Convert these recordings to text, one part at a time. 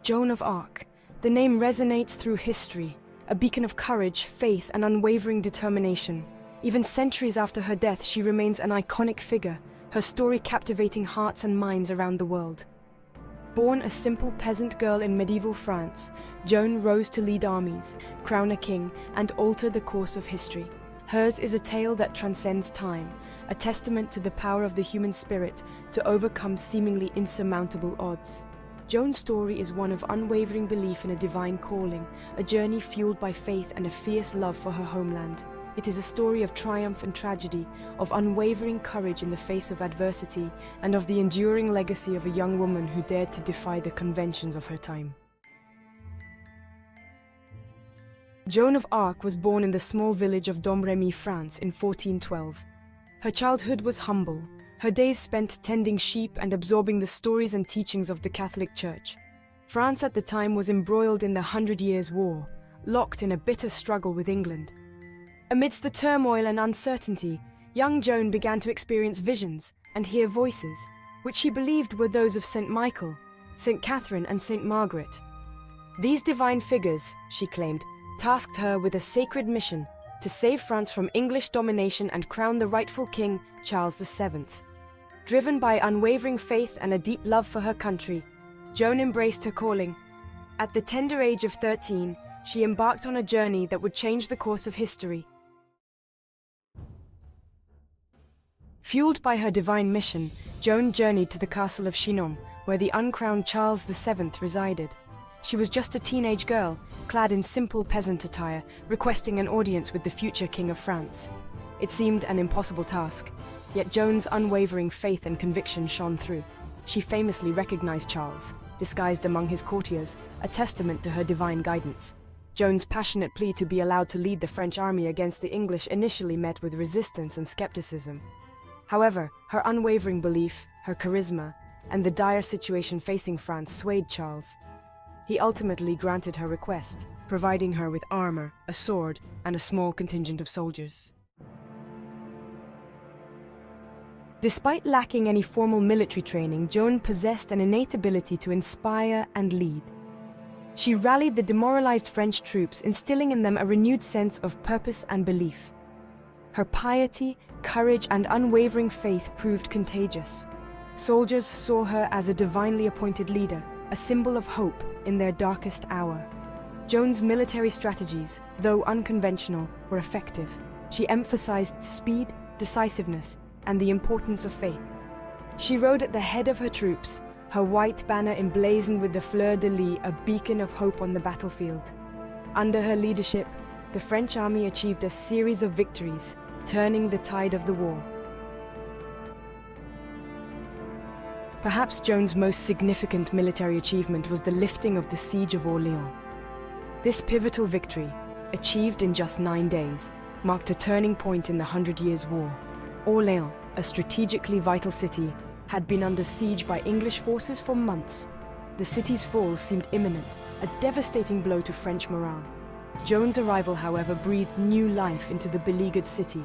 Joan of Arc. The name resonates through history, a beacon of courage, faith, and unwavering determination. Even centuries after her death, she remains an iconic figure, her story captivating hearts and minds around the world. Born a simple peasant girl in medieval France, Joan rose to lead armies, crown a king, and alter the course of history. Hers is a tale that transcends time, a testament to the power of the human spirit to overcome seemingly insurmountable odds. Joan's story is one of unwavering belief in a divine calling, a journey fueled by faith and a fierce love for her homeland. It is a story of triumph and tragedy, of unwavering courage in the face of adversity, and of the enduring legacy of a young woman who dared to defy the conventions of her time. Joan of Arc was born in the small village of Domremy, France in 1412. Her childhood was humble, her days spent tending sheep and absorbing the stories and teachings of the Catholic Church. France at the time was embroiled in the 100 Years' War, locked in a bitter struggle with England. Amidst the turmoil and uncertainty, young Joan began to experience visions and hear voices, which she believed were those of St. Michael, St. Catherine, and St. Margaret. These divine figures, she claimed, tasked her with a sacred mission to save France from English domination and crown the rightful king, Charles VII. Driven by unwavering faith and a deep love for her country, Joan embraced her calling. At the tender age of 13, she embarked on a journey that would change the course of history. Fueled by her divine mission, Joan journeyed to the castle of Chinon, where the uncrowned Charles VII resided. She was just a teenage girl, clad in simple peasant attire, requesting an audience with the future King of France. It seemed an impossible task, yet Joan's unwavering faith and conviction shone through. She famously recognized Charles, disguised among his courtiers, a testament to her divine guidance. Joan's passionate plea to be allowed to lead the French army against the English initially met with resistance and skepticism. However, her unwavering belief, her charisma, and the dire situation facing France swayed Charles. He ultimately granted her request, providing her with armor, a sword, and a small contingent of soldiers. Despite lacking any formal military training, Joan possessed an innate ability to inspire and lead. She rallied the demoralized French troops, instilling in them a renewed sense of purpose and belief. Her piety, courage, and unwavering faith proved contagious. Soldiers saw her as a divinely appointed leader, a symbol of hope in their darkest hour. Joan's military strategies, though unconventional, were effective. She emphasized speed, decisiveness, and the importance of faith. She rode at the head of her troops, her white banner emblazoned with the fleur-de-lis, a beacon of hope on the battlefield. Under her leadership, the French army achieved a series of victories, turning the tide of the war. Perhaps Joan's most significant military achievement was the lifting of the siege of Orléans. This pivotal victory, achieved in just 9 days, marked a turning point in the 100 Years' War. Orléans, a strategically vital city, had been under siege by English forces for months. The city's fall seemed imminent, a devastating blow to French morale. Joan's arrival, however, breathed new life into the beleaguered city.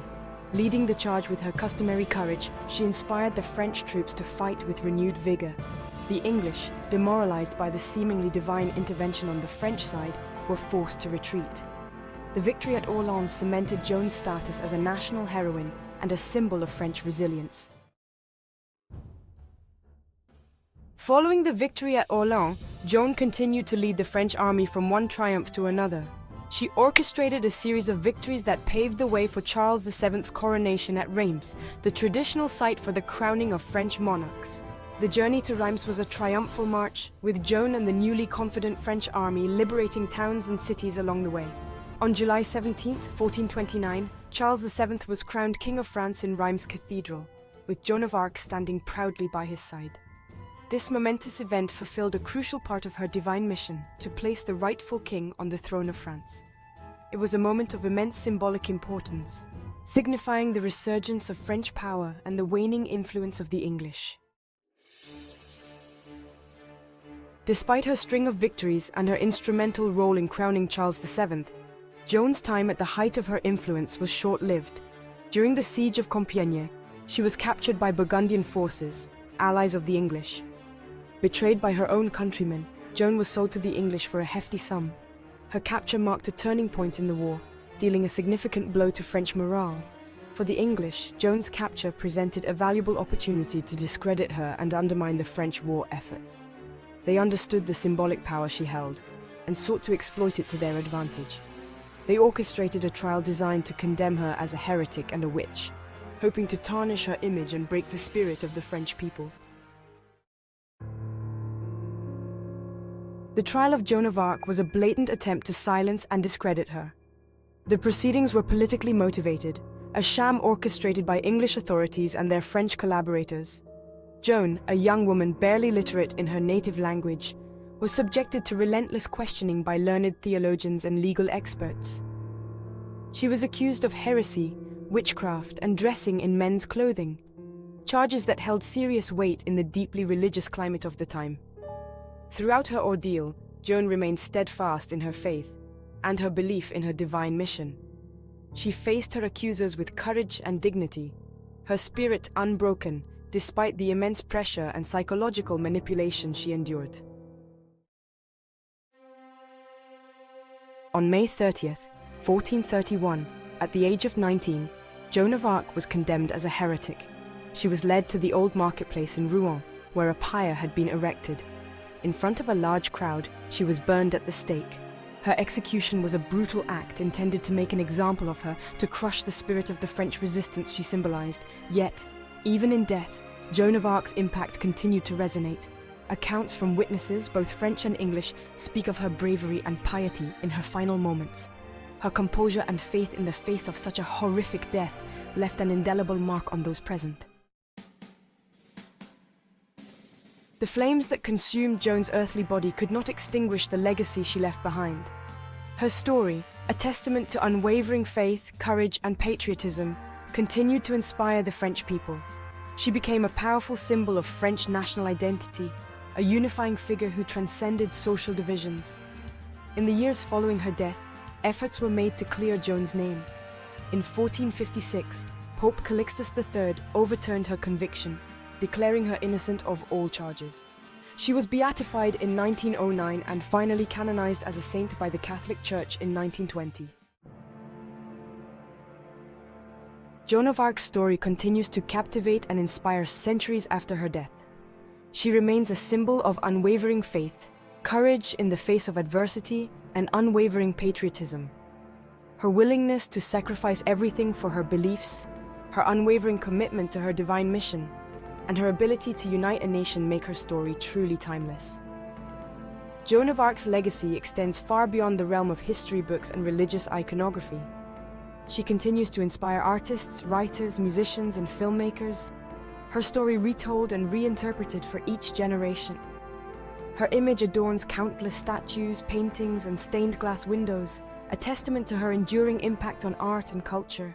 Leading the charge with her customary courage, she inspired the French troops to fight with renewed vigor. The English, demoralized by the seemingly divine intervention on the French side, were forced to retreat. The victory at Orléans cemented Joan's status as a national heroine and a symbol of French resilience. Following the victory at Orléans, Joan continued to lead the French army from one triumph to another. She orchestrated a series of victories that paved the way for Charles VII's coronation at Reims, the traditional site for the crowning of French monarchs. The journey to Reims was a triumphal march, with Joan and the newly confident French army liberating towns and cities along the way. On July 17, 1429, Charles VII was crowned King of France in Reims Cathedral, with Joan of Arc standing proudly by his side. This momentous event fulfilled a crucial part of her divine mission to place the rightful king on the throne of France. It was a moment of immense symbolic importance, signifying the resurgence of French power and the waning influence of the English. Despite her string of victories and her instrumental role in crowning Charles VII, Joan's time at the height of her influence was short-lived. During the siege of Compiègne, she was captured by Burgundian forces, allies of the English. Betrayed by her own countrymen, Joan was sold to the English for a hefty sum. Her capture marked a turning point in the war, dealing a significant blow to French morale. For the English, Joan's capture presented a valuable opportunity to discredit her and undermine the French war effort. They understood the symbolic power she held and sought to exploit it to their advantage. They orchestrated a trial designed to condemn her as a heretic and a witch, hoping to tarnish her image and break the spirit of the French people. The trial of Joan of Arc was a blatant attempt to silence and discredit her. The proceedings were politically motivated, a sham orchestrated by English authorities and their French collaborators. Joan, a young woman barely literate in her native language, was subjected to relentless questioning by learned theologians and legal experts. She was accused of heresy, witchcraft, and dressing in men's clothing, charges that held serious weight in the deeply religious climate of the time. Throughout her ordeal, Joan remained steadfast in her faith and her belief in her divine mission. She faced her accusers with courage and dignity, her spirit unbroken despite the immense pressure and psychological manipulation she endured. On May 30th, 1431, at the age of 19, Joan of Arc was condemned as a heretic. She was led to the old marketplace in Rouen, where a pyre had been erected. In front of a large crowd, she was burned at the stake. Her execution was a brutal act intended to make an example of her, to crush the spirit of the French resistance she symbolized. Yet, even in death, Joan of Arc's impact continued to resonate. Accounts from witnesses, both French and English, speak of her bravery and piety in her final moments. Her composure and faith in the face of such a horrific death left an indelible mark on those present. The flames that consumed Joan's earthly body could not extinguish the legacy she left behind. Her story, a testament to unwavering faith, courage, and patriotism, continued to inspire the French people. She became a powerful symbol of French national identity, a unifying figure who transcended social divisions. In the years following her death, efforts were made to clear Joan's name. In 1456, Pope Calixtus III overturned her conviction, declaring her innocent of all charges. She was beatified in 1909 and finally canonized as a saint by the Catholic Church in 1920. Joan of Arc's story continues to captivate and inspire centuries after her death. She remains a symbol of unwavering faith, courage in the face of adversity, and unwavering patriotism. Her willingness to sacrifice everything for her beliefs, her unwavering commitment to her divine mission, and her ability to unite a nation make her story truly timeless. Joan of Arc's legacy extends far beyond the realm of history books and religious iconography. She continues to inspire artists, writers, musicians, and filmmakers, her story retold and reinterpreted for each generation. Her image adorns countless statues, paintings, and stained glass windows, a testament to her enduring impact on art and culture.